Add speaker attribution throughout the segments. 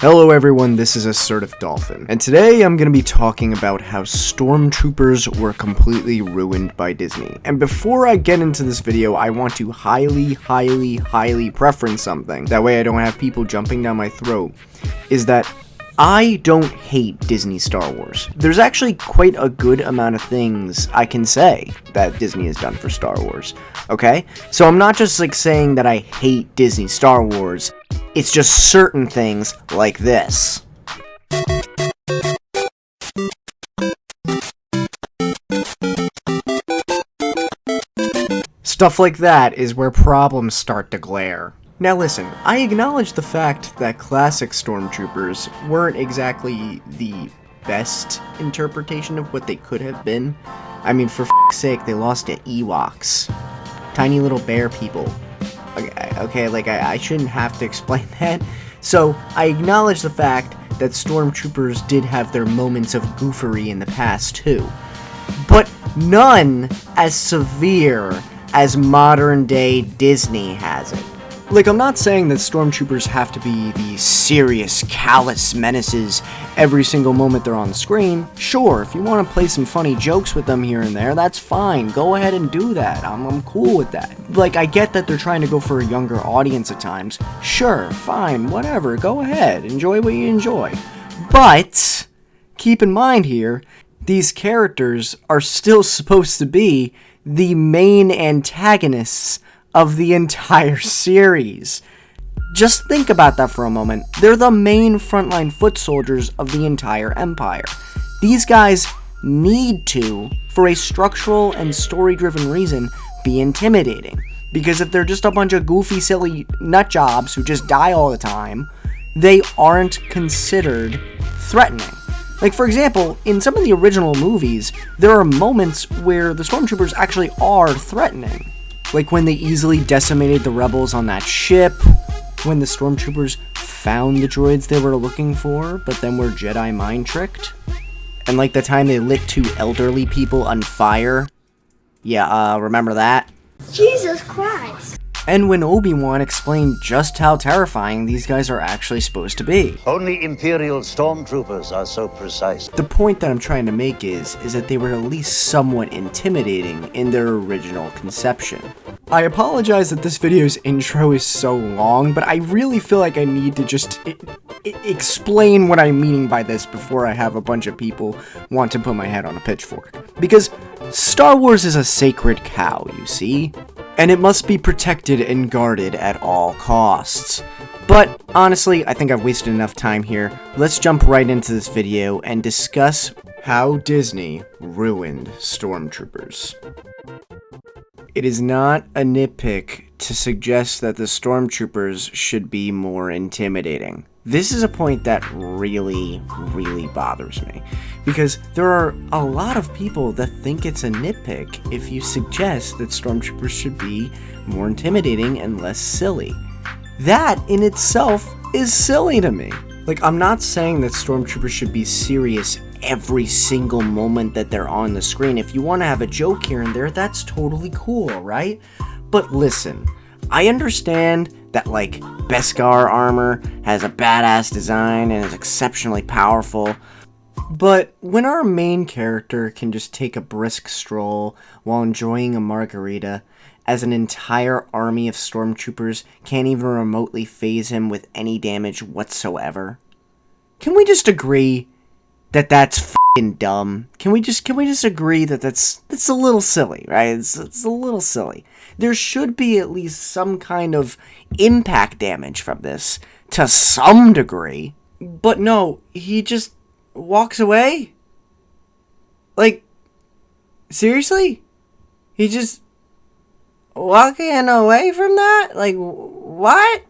Speaker 1: Hello everyone, this is AssertiveDolphin, and today I'm going to be talking about how Stormtroopers were completely ruined by Disney. And before I get into this video, I want to highly preference something, that way I don't have people jumping down my throat, is that I don't hate Disney Star Wars. There's actually quite a good amount of things I can say that Disney has done for Star Wars, okay? So I'm not just like saying that I hate Disney Star Wars, it's just certain things like this. Stuff like that is where problems start to glare. Now listen, I acknowledge the fact that classic Stormtroopers weren't exactly the best interpretation of what they could have been. I mean, for f***'s sake, they lost to Ewoks. Tiny little bear people. Okay, like, I shouldn't have to explain that. So, I acknowledge the fact that Stormtroopers did have their moments of goofery in the past, too. But none as severe as modern-day Disney has it. Like, I'm not saying that Stormtroopers have to be these serious, callous menaces every single moment they're on the screen. Sure, if you want to play some funny jokes with them here and there, that's fine. Go ahead and do that. I'm cool with that. Like, I get that they're trying to go for a younger audience at times. Sure, fine, whatever. Go ahead. Enjoy what you enjoy. But, keep in mind here, these characters are still supposed to be the main antagonists of the entire series. Just think about that for a moment. They're the main frontline foot soldiers of the entire empire. These guys need to, for a structural and story-driven reason, be intimidating. Because if they're just a bunch of goofy, silly nutjobs who just die all the time, they aren't considered threatening. Like, for example, in some of the original movies, there are moments where the Stormtroopers actually are threatening. Like when they easily decimated the rebels on that ship, when the Stormtroopers found the droids they were looking for, but then were Jedi mind-tricked, and like the time they lit two elderly people on fire. Yeah, remember that?
Speaker 2: Jesus Christ!
Speaker 1: And when Obi-Wan explained just how terrifying these guys are actually supposed to be.
Speaker 3: Only Imperial Stormtroopers are so precise.
Speaker 1: The point that I'm trying to make is that they were at least somewhat intimidating in their original conception. I apologize that this video's intro is so long, but I really feel like I need to just explain what I'm meaning by this before I have a bunch of people want to put my head on a pitchfork. Because Star Wars is a sacred cow, you see? And it must be protected and guarded at all costs. But honestly, I think I've wasted enough time here. Let's jump right into this video and discuss how Disney ruined Stormtroopers. It is not a nitpick to suggest that the Stormtroopers should be more intimidating. This is a point that really bothers me, because there are a lot of people that think it's a nitpick if you suggest that Stormtroopers should be more intimidating and less silly. That in itself is silly to me. Like, I'm not saying that Stormtroopers should be serious every single moment that they're on the screen. If you want to have a joke here and there, that's totally cool, right? But listen, I understand that, like, Beskar armor has a badass design and is exceptionally powerful, but when our main character can just take a brisk stroll while enjoying a margarita, as an entire army of Stormtroopers can't even remotely faze him with any damage whatsoever, can we just agree that that's f***ing dumb? Can we just agree that that's a little silly, right? It's a little silly. There should be at least some kind of impact damage from this, to some degree. But no, he just walks away? Like, seriously? He just walking away from that? Like, what?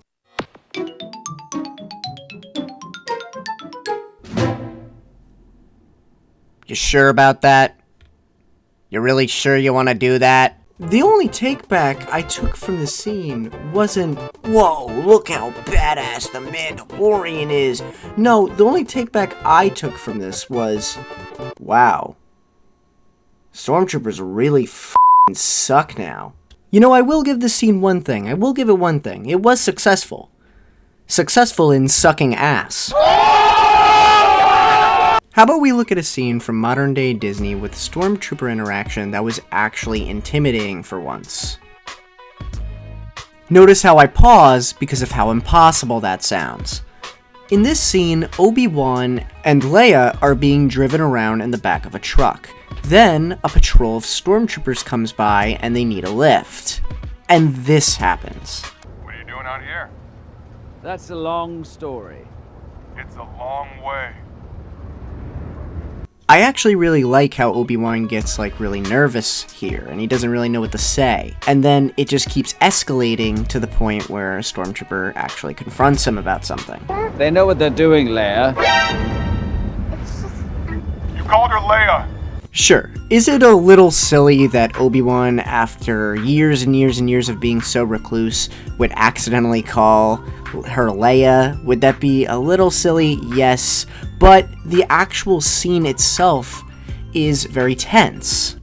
Speaker 1: You sure about that? You really sure you want to do that? The only take-back I took from the scene wasn't, whoa, look how badass the Mandalorian is. No, the only take-back I took from this was, wow, Stormtroopers really f***ing suck now. You know, I will give this scene one thing. I will give it one thing. It was successful. successful in sucking ass. How about we look at a scene from modern day Disney with Stormtrooper interaction that was actually intimidating for once. Notice how I pause because of how impossible that sounds. In this scene, Obi-Wan and Leia are being driven around in the back of a truck. Then, a patrol of Stormtroopers comes by and they need a lift. And this happens.
Speaker 4: What are you doing out here?
Speaker 5: That's a long story.
Speaker 4: It's a long way.
Speaker 1: I actually really like how Obi-Wan gets really nervous here, and he doesn't really know what to say. And then it just keeps escalating to the point where a Stormtrooper actually confronts him about something.
Speaker 5: They know what they're doing, Leia.
Speaker 4: You called her Leia.
Speaker 1: Sure, is it a little silly that Obi-Wan, after years and years and years of being so recluse, would accidentally call her Leia? Would that be a little silly? Yes, but the actual scene itself is very tense.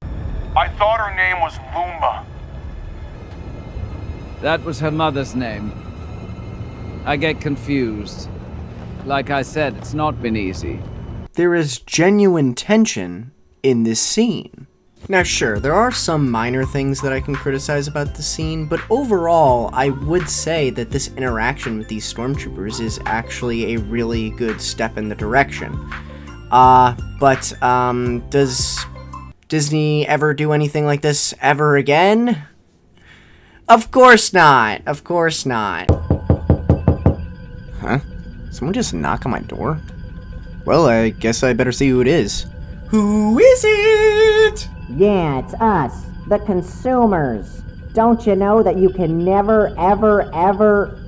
Speaker 4: I thought her name was Lumba.
Speaker 5: That was her mother's name. I get confused. Like I said, it's not been easy.
Speaker 1: There is genuine tension in this scene. Now sure, there are some minor things that I can criticize about the scene, but overall, I would say that this interaction with these Stormtroopers is actually a really good step in the direction. Does Disney ever do anything like this ever again? Of course not! Of course not. Huh? Someone just knock on my door? Well, I guess I better see who it is. Who is it?
Speaker 6: Yeah, it's us, the consumers. Don't you know that you can never, ever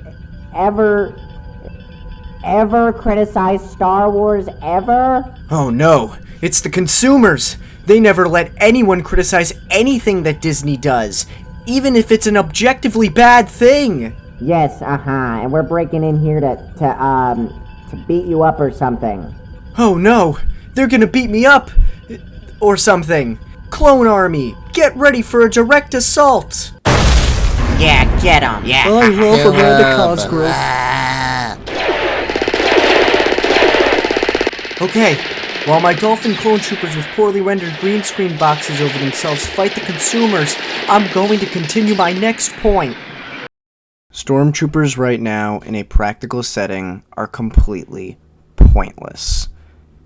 Speaker 6: criticize Star Wars, ever?
Speaker 1: Oh no, it's the consumers! They never let anyone criticize anything that Disney does, even if it's an objectively bad thing!
Speaker 6: Yes, and we're breaking in here to beat you up or something.
Speaker 1: Oh no, they're gonna beat me up! Or something. Clone Army, get ready for a direct assault!
Speaker 6: Yeah, get 'em! Yeah.
Speaker 1: I love Amanda Cosgrove. Okay, while my dolphin clone troopers with poorly rendered green screen boxes over themselves fight the consumers, I'm going to continue my next point. Stormtroopers right now, in a practical setting, are completely pointless.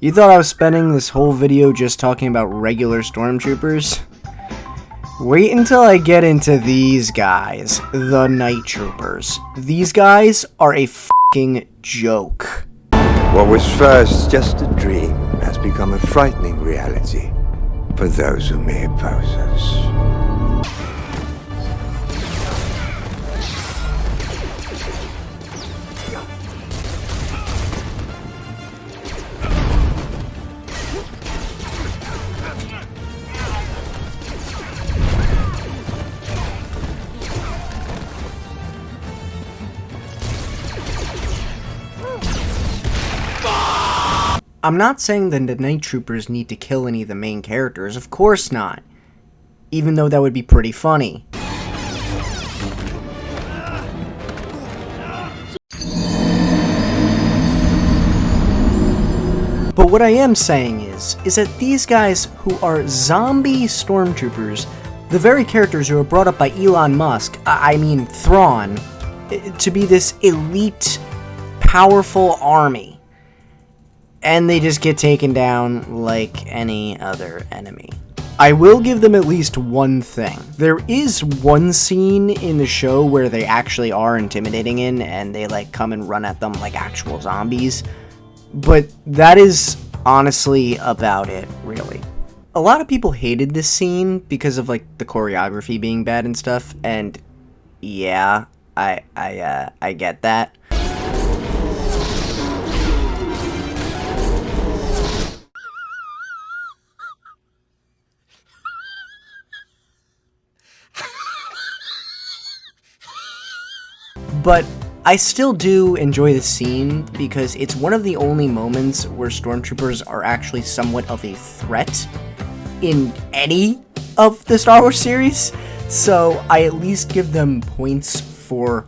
Speaker 1: You thought I was spending this whole video just talking about regular Stormtroopers? Wait until I get into these guys, the Night Troopers. These guys are a f***ing joke.
Speaker 7: What was first just a dream has become a frightening reality for those who may oppose us.
Speaker 1: I'm not saying that the Night Troopers need to kill any of the main characters, of course not. Even though that would be pretty funny. But what I am saying is that these guys who are zombie Stormtroopers, the very characters who are brought up by Elon Musk, I mean Thrawn, to be this elite, powerful army. And they just get taken down like any other enemy. I will give them at least one thing. There is one scene in the show where they actually are intimidating in, and they come and run at them like actual zombies. But that is honestly about it, really. A lot of people hated this scene because of the choreography being bad and stuff, and yeah, I get that. But I still do enjoy the scene because it's one of the only moments where Stormtroopers are actually somewhat of a threat in any of the Star Wars series. So I at least give them points for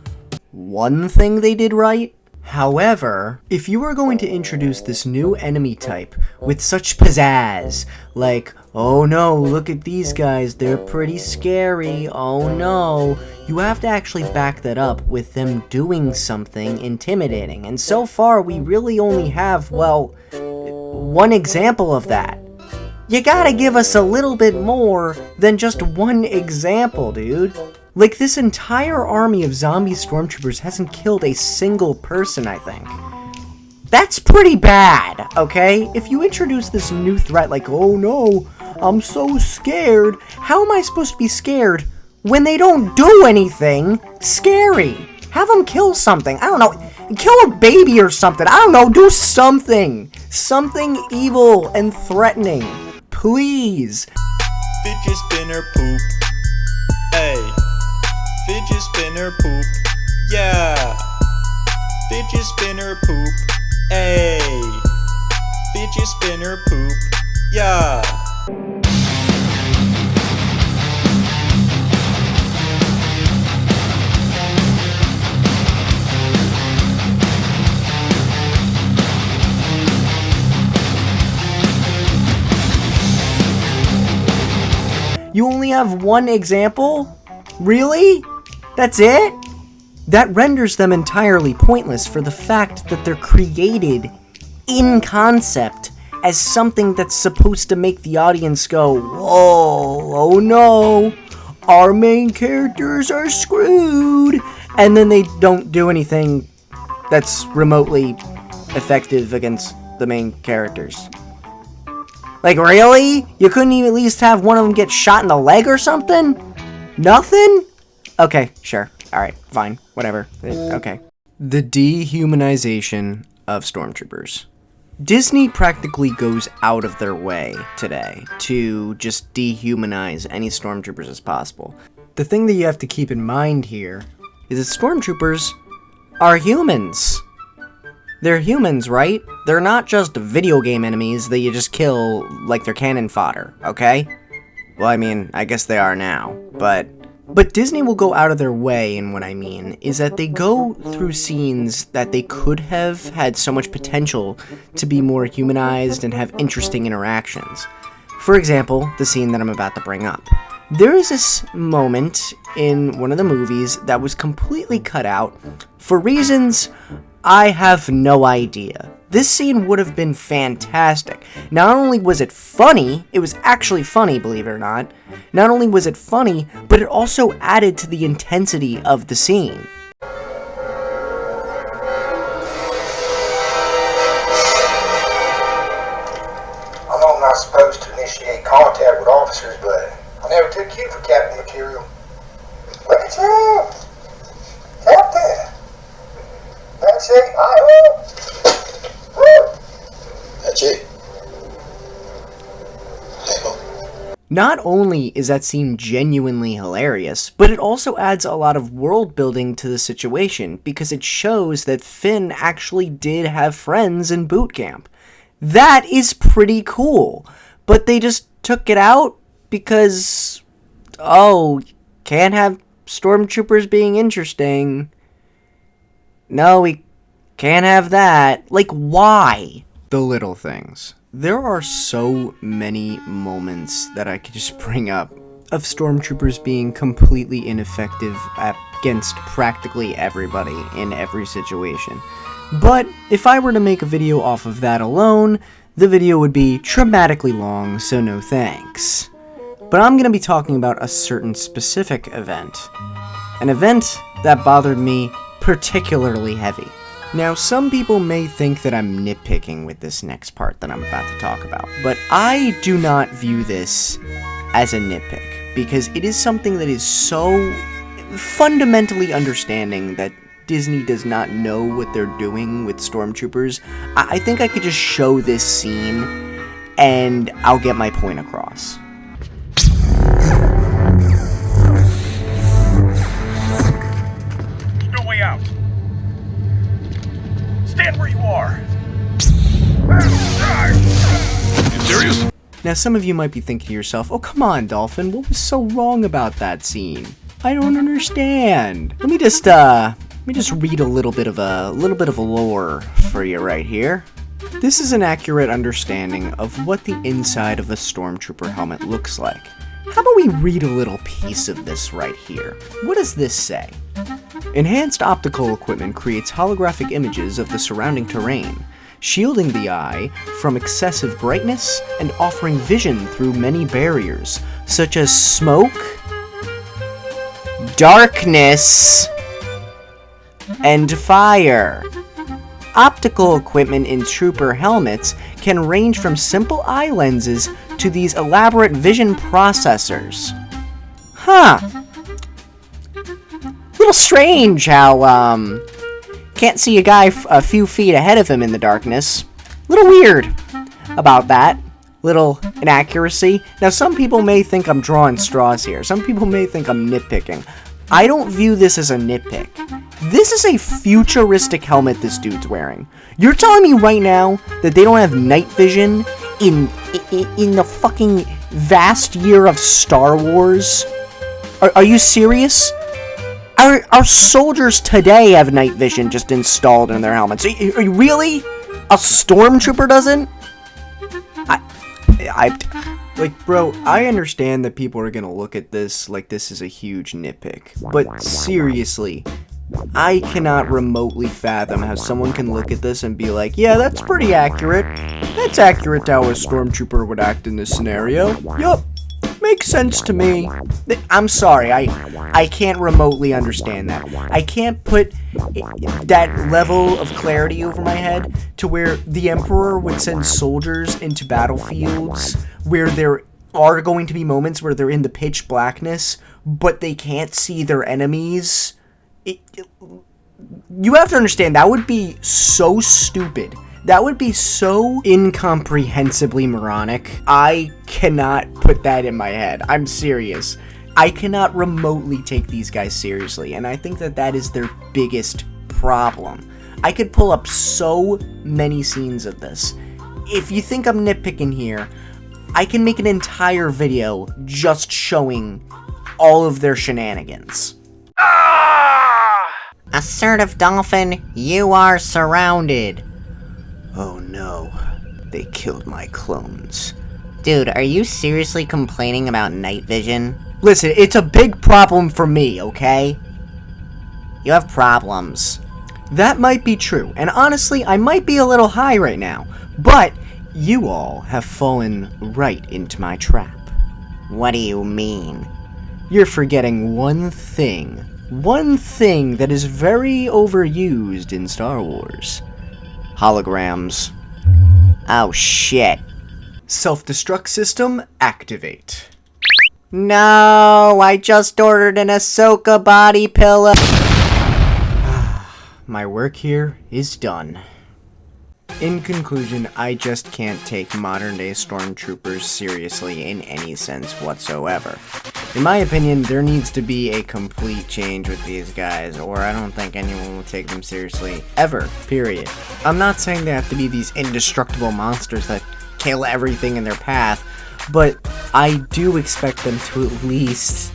Speaker 1: one thing they did right. However, if you are going to introduce this new enemy type with such pizzazz, like, oh no, look at these guys, they're pretty scary, oh no, you have to actually back that up with them doing something intimidating. And so far, we really only have, well, one example of that. You gotta give us a little bit more than just one example, dude. Like, this entire army of zombie stormtroopers hasn't killed a single person, I think. That's pretty bad, okay? If you introduce this new threat like, oh no, I'm so scared, how am I supposed to be scared when they don't do anything scary? Have them kill something, I don't know, kill a baby or something, I don't know, do something. Something evil and threatening, please.
Speaker 8: Fidget spinner poop, hey. Fidget spinner poop, yeah. Fidget spinner poop, ayy. Fidget spinner poop, yeah.
Speaker 1: You only have one example? Really? That's it? That renders them entirely pointless for the fact that they're created in concept as something that's supposed to make the audience go, whoa, oh no, our main characters are screwed, and then they don't do anything that's remotely effective against the main characters. Like, really? You couldn't even at least have one of them get shot in the leg or something? Nothing? Okay, sure. Alright, fine. Whatever. Okay. The dehumanization of Stormtroopers. Disney practically goes out of their way today to just dehumanize any Stormtroopers as possible. The thing that you have to keep in mind here is that Stormtroopers are humans. They're humans, right? They're not just video game enemies that you just kill like they're cannon fodder, okay? Well, I mean, I guess they are now, but Disney will go out of their way, and what I mean is that they go through scenes that they could have had so much potential to be more humanized and have interesting interactions. For example, the scene that I'm about to bring up. There is this moment in one of the movies that was completely cut out for reasons I have no idea. This scene would have been fantastic. Not only was it funny, it was actually funny, believe it or not. Not only was it funny, but it also added to the intensity of the scene.
Speaker 9: I know I'm not supposed to initiate contact with officers, but I never took you for captain material. Look at you! Captain! That's it, That's it.
Speaker 1: Not only is that scene genuinely hilarious, but it also adds a lot of world building to the situation because it shows that Finn actually did have friends in boot camp. That is pretty cool, but they just took it out because, oh, can't have stormtroopers being interesting. No, we can't have that. Like, why? The little things. There are so many moments that I could just bring up of stormtroopers being completely ineffective against practically everybody in every situation. But if I were to make a video off of that alone, the video would be dramatically long, so no thanks. But I'm going to be talking about a certain specific event. An event that bothered me particularly heavy. Now, some people may think that I'm nitpicking with this next part that I'm about to talk about, but I do not view this as a nitpick, because it is something that is so fundamentally understanding that Disney does not know what they're doing with Stormtroopers. I think I could just show this scene, and I'll get my point across.
Speaker 4: No way out. Stand where you are. You serious?
Speaker 1: Now, some of you might be thinking to yourself, oh, come on, Dolphin, what was so wrong about that scene? I don't understand. Let me just Let me just read a little bit of lore for you right here. This is an accurate understanding of what the inside of a Stormtrooper helmet looks like. How about we read a little piece of this right here? What does this say? Enhanced optical equipment creates holographic images of the surrounding terrain, shielding the eye from excessive brightness and offering vision through many barriers, such as smoke, darkness, and fire. Optical equipment in trooper helmets can range from simple eye lenses to these elaborate vision processors. Huh. Little strange how, can't see a guy a few feet ahead of him in the darkness. Little weird about that. Little inaccuracy. Now, some people may think I'm drawing straws here. Some people may think I'm nitpicking. I don't view this as a nitpick. This is a futuristic helmet this dude's wearing. You're telling me right now that they don't have night vision in the fucking vast year of Star Wars? Are you serious? Our soldiers today have night vision just installed in their helmets. Are you really? A Stormtrooper doesn't? Like, bro, I understand that people are gonna look at this like this is a huge nitpick. But seriously, I cannot remotely fathom how someone can look at this and be like, yeah, that's pretty accurate. That's accurate to how a Stormtrooper would act in this scenario. Yup. Makes sense to me. I'm sorry, I can't remotely understand that. I can't put that level of clarity over my head to where the Emperor would send soldiers into battlefields where there are going to be moments where they're in the pitch blackness, but they can't see their enemies. You have to understand, that would be so stupid. That would be so incomprehensibly moronic. I cannot put that in my head. I'm serious. I cannot remotely take these guys seriously, and I think that that is their biggest problem. I could pull up so many scenes of this. If you think I'm nitpicking here, I can make an entire video just showing all of their shenanigans.
Speaker 6: AssertiveDolphin, you are surrounded.
Speaker 1: Oh no, they killed my clones.
Speaker 6: Dude, are you seriously complaining about night vision?
Speaker 1: Listen, it's a big problem for me, okay?
Speaker 6: You have problems.
Speaker 1: That might be true, and honestly, I might be a little high right now, but you all have fallen right into my trap.
Speaker 6: What do you mean?
Speaker 1: You're forgetting one thing that is very overused in Star Wars. Holograms.
Speaker 6: Oh shit.
Speaker 1: Self-destruct system, activate.
Speaker 6: No, I just ordered an Ahsoka body pillow.
Speaker 1: My work here is done. In conclusion, I just can't take modern-day Stormtroopers seriously in any sense whatsoever. In my opinion, there needs to be a complete change with these guys, or I don't think anyone will take them seriously, ever, period. I'm not saying they have to be these indestructible monsters that kill everything in their path, but I do expect them to at least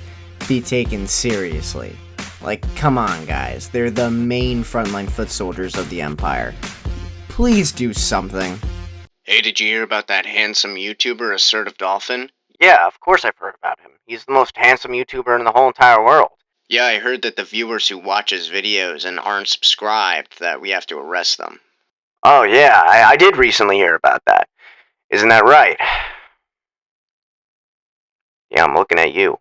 Speaker 1: be taken seriously. Like, come on guys, they're the main frontline foot soldiers of the Empire. Please do something.
Speaker 10: Hey, did you hear about that handsome YouTuber, AssertiveDolphin?
Speaker 1: Yeah, of course I've heard about him. He's the most handsome YouTuber in the whole entire world.
Speaker 10: Yeah, I heard that the viewers who watch his videos and aren't subscribed, that we have to arrest them.
Speaker 1: Oh yeah, I did recently hear about that. Isn't that right? Yeah, I'm looking at you.